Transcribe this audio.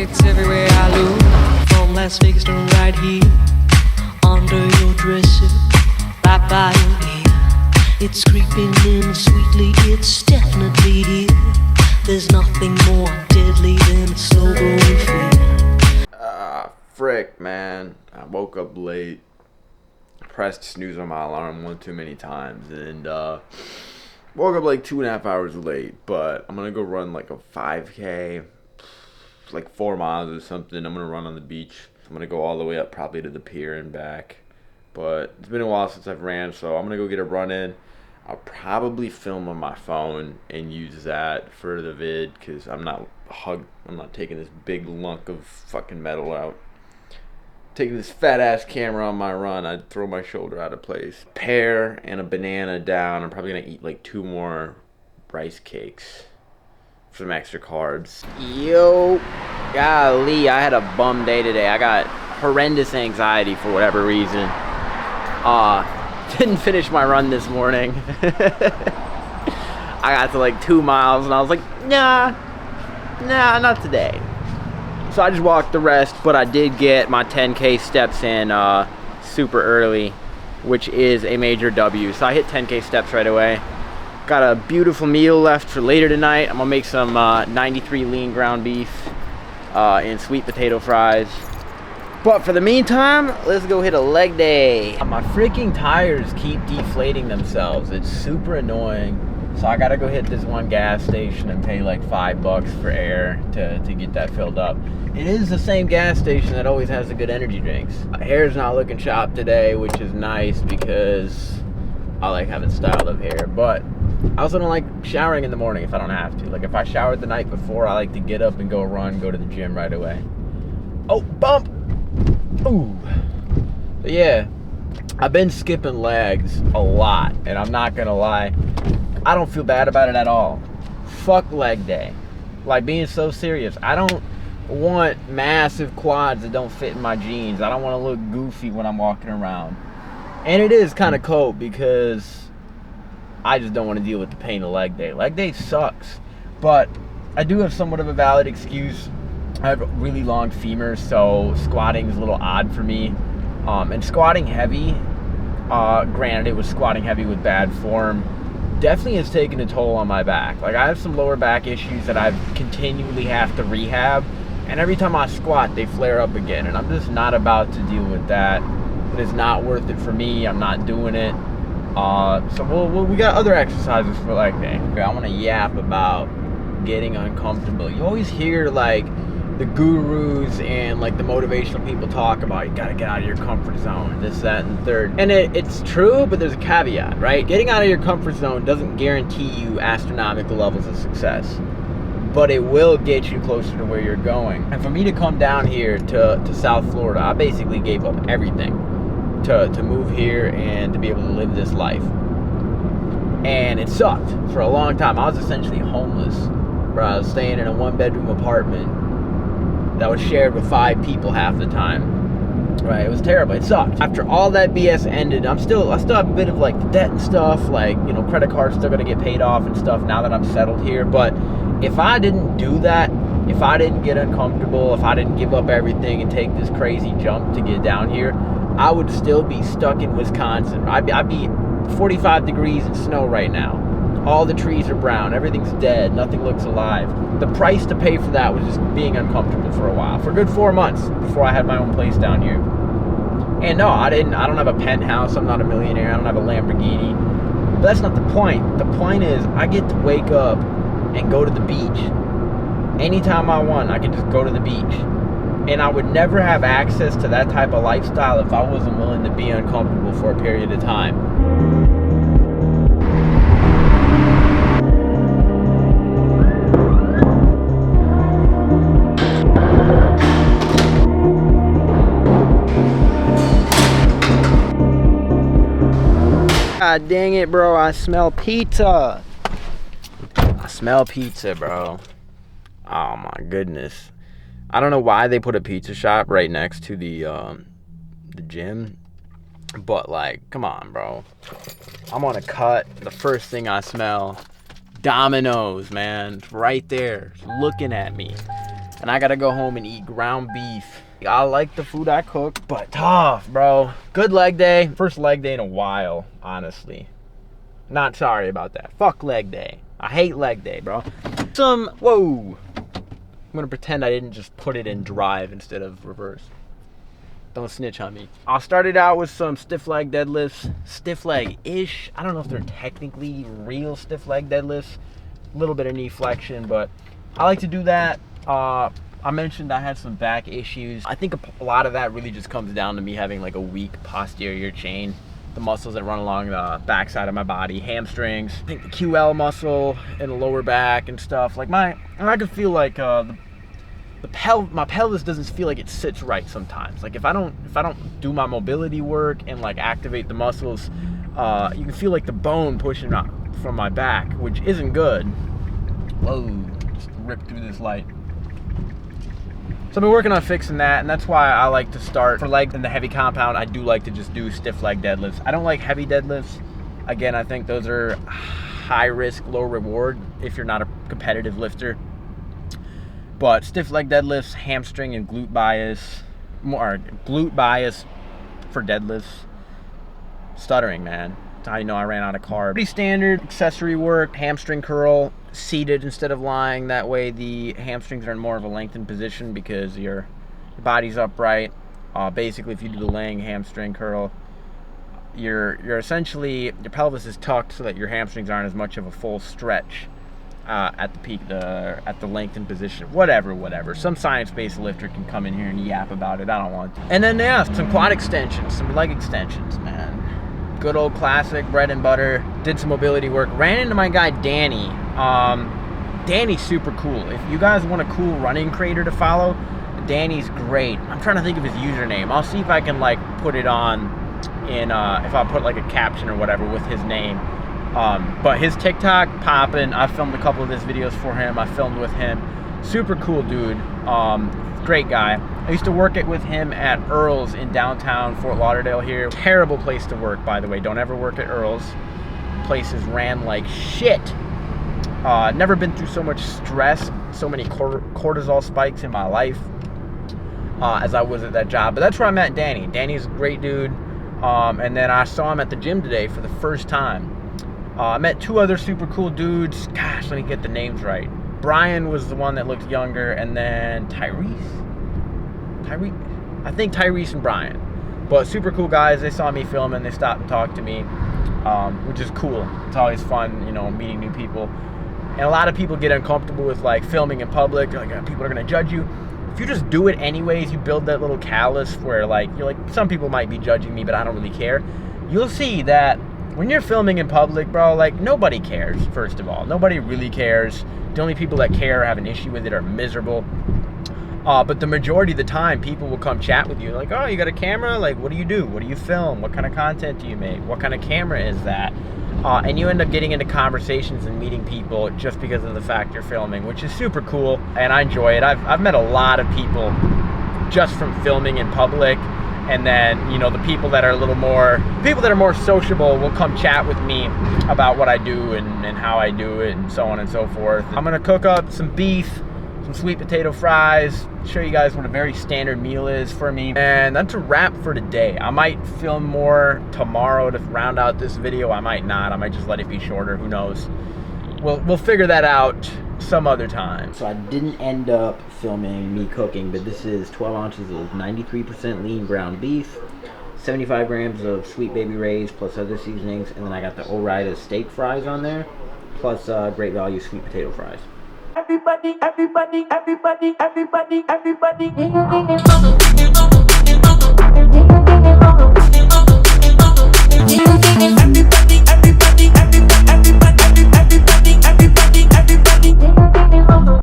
It's everywhere I look, from Las Vegas to right here, under your dresser, right by your ear. It's creeping in sweetly, it's definitely here. There's nothing more deadly than a slow-growing fear. Frick, man. I woke up late, pressed snooze on my alarm one too many times, and woke up like 2.5 hours late. But I'm gonna go run like a 5K, like 4 miles or something. I'm gonna run on the beach. I'm gonna go all the way up probably to the pier and back. But it's been a while since I've ran, so I'm gonna go get a run in. I'll probably film on my phone and use that for the vid, because I'm not taking this big lunk of fucking metal out. Taking this fat ass camera on my run, I'd throw my shoulder out of place. Pear and a banana down. I'm probably gonna eat like 2 more rice cakes for some extra carbs. Yo, golly, I had a bum day today. I got horrendous anxiety for whatever reason. Didn't finish my run this morning. I got to like 2 miles and I was like, nah, not today. So I just walked the rest, but I did get my 10K steps in super early, which is a major W. So I hit 10K steps right away. Got a beautiful meal left for later tonight. I'm gonna make some 93 lean ground beef and sweet potato fries. But for the meantime, let's go hit a leg day. My freaking tires keep deflating themselves. It's super annoying. So I gotta go hit this one gas station and pay like $5 for air to get that filled up. It is the same gas station that always has the good energy drinks. My hair's not looking chopped today, which is nice because I like having styled up hair. But I also don't like showering in the morning if I don't have to. Like if I showered the night before, I like to get up and go run, go to the gym right away. Oh, bump! Ooh. But yeah, I've been skipping legs a lot, and I'm not gonna lie, I don't feel bad about it at all. Fuck leg day. Like, being so serious, I don't want massive quads that don't fit in my jeans. I don't want to look goofy when I'm walking around. And it is kind of cold because I just don't want to deal with the pain of leg day. Leg day sucks, but I do have somewhat of a valid excuse. I have really long femurs, so squatting is a little odd for me. And squatting heavy, granted it was squatting heavy with bad form, definitely has taken a toll on my back. Like, I have some lower back issues that I continually have to rehab, and every time I squat they flare up again, and I'm just not about to deal with that. It is not worth it for me. I'm not doing it. So we got other exercises for leg day. Okay, I want to yap about getting uncomfortable. You always hear like the gurus and like the motivational people talk about you gotta get out of your comfort zone, this, that, and the third. And it's true, but there's a caveat, right? Getting out of your comfort zone doesn't guarantee you astronomical levels of success, but it will get you closer to where you're going. And for me to come down here to South Florida, I basically gave up everything to move here and to be able to live this life. And it sucked for a long time. I was essentially homeless, bro. I was staying in a 1-bedroom apartment that was shared with 5 people half the time. Right, it was terrible. It sucked. After all that BS ended, I still have a bit of like the debt and stuff, like, you know, credit cards still gonna get paid off and stuff now that I'm settled here. But if I didn't do that, if I didn't get uncomfortable, if I didn't give up everything and take this crazy jump to get down here, I would still be stuck in Wisconsin. I'd be 45 degrees in snow right now. All the trees are brown, everything's dead, nothing looks alive. The price to pay for that was just being uncomfortable for a while, for a good 4 months before I had my own place down here. And no, I don't have a penthouse, I'm not a millionaire, I don't have a Lamborghini. But that's not the point. The point is I get to wake up and go to the beach. Anytime I want, I can just go to the beach. And I would never have access to that type of lifestyle if I wasn't willing to be uncomfortable for a period of time. God dang it, bro. I smell pizza. I smell pizza, bro. Oh my goodness. I don't know why they put a pizza shop right next to the gym. But like, come on, bro. I'm on a cut. The first thing I smell, Domino's, man. It's right there. It's looking at me. and I gotta go home and eat ground beef. I like the food I cook, but tough, bro. Good leg day. First leg day in a while, honestly. Not sorry about that. Fuck leg day. I hate leg day, bro. Whoa. I'm gonna pretend I didn't just put it in drive instead of reverse. Don't snitch on me. I started out with some stiff leg deadlifts. Stiff leg-ish. I don't know if they're technically real stiff leg deadlifts. A little bit of knee flexion, but I like to do that. I mentioned I had some back issues. I think a lot of that really just comes down to me having like a weak posterior chain. The muscles that run along the back side of my body, hamstrings, I think the QL muscle and the lower back and stuff. Like I can feel like my pelvis doesn't feel like it sits right sometimes. Like if I don't do my mobility work and like activate the muscles, you can feel like the bone pushing up from my back, which isn't good. Whoa, just ripped through this light. So I've been working on fixing that, and that's why I like to start for legs in the heavy compound. I do like to just do stiff leg deadlifts. I don't like heavy deadlifts. Again, I think those are high risk, low reward if you're not a competitive lifter. But stiff leg deadlifts, hamstring and glute bias, more glute bias for deadlifts. Stuttering, man. That's how you know I ran out of carb. Pretty standard accessory work, hamstring curl, seated instead of lying. That way the hamstrings are in more of a lengthened position because your body's upright. Basically, if you do the laying hamstring curl, you're essentially, your pelvis is tucked so that your hamstrings aren't as much of a full stretch at the peak, at the lengthened position. Whatever. Some science-based lifter can come in here and yap about it. I don't want to. And then yeah, some quad extensions, some leg extensions, man. Good old classic bread and butter. Did some mobility work. Ran into my guy Danny. Danny's super cool. If you guys want a cool running creator to follow, Danny's great. I'm trying to think of his username. I'll see if I can like put it on in if I put like a caption or whatever with his name. But his TikTok popping. I filmed a couple of his videos for him. I filmed with him. Super cool dude. Great guy. I used to work with him at Earl's in downtown Fort Lauderdale here. Terrible place to work, by the way. Don't ever work at Earl's. Places ran like shit. Never been through so much stress, so many cortisol spikes in my life as I was at that job. But that's where I met Danny. Danny's a great dude. And then I saw him at the gym today for the first time. I met two other super cool dudes. Gosh, let me get the names right. Brian was the one that looked younger, and then I think Tyrese and Brian. But super cool guys. They saw me filming. They stopped and talked to me, which is cool. It's always fun, you know, meeting new people. And a lot of people get uncomfortable with like filming in public. Like, people are gonna judge you. If you just do it anyways, you build that little callus where like you're like, some people might be judging me, but I don't really care. You'll see that when you're filming in public, bro, like nobody cares. First of all, nobody really cares. The only people that care or have an issue with it are miserable. But the majority of the time, people will come chat with you like, oh, you got a camera? Like, what do you do? What do you film? What kind of content do you make? What kind of camera is that? And you end up getting into conversations and meeting people just because of the fact you're filming, which is super cool, and I enjoy it. I've met a lot of people just from filming in public, and then, you know, the people that are more sociable will come chat with me about what I do and how I do it and so on and so forth. I'm gonna cook up some beef, some sweet potato fries, show you guys what a very standard meal is for me. And that's a wrap for today. I might film more tomorrow to round out this video. I might not. I might just let it be shorter. Who knows? We'll figure that out some other time. So I didn't end up filming me cooking, but this is 12 ounces of 93% lean ground beef, 75 grams of Sweet Baby Ray's plus other seasonings, and then I got the Ore-Ida steak fries on there, plus Great Value sweet potato fries. Everybody.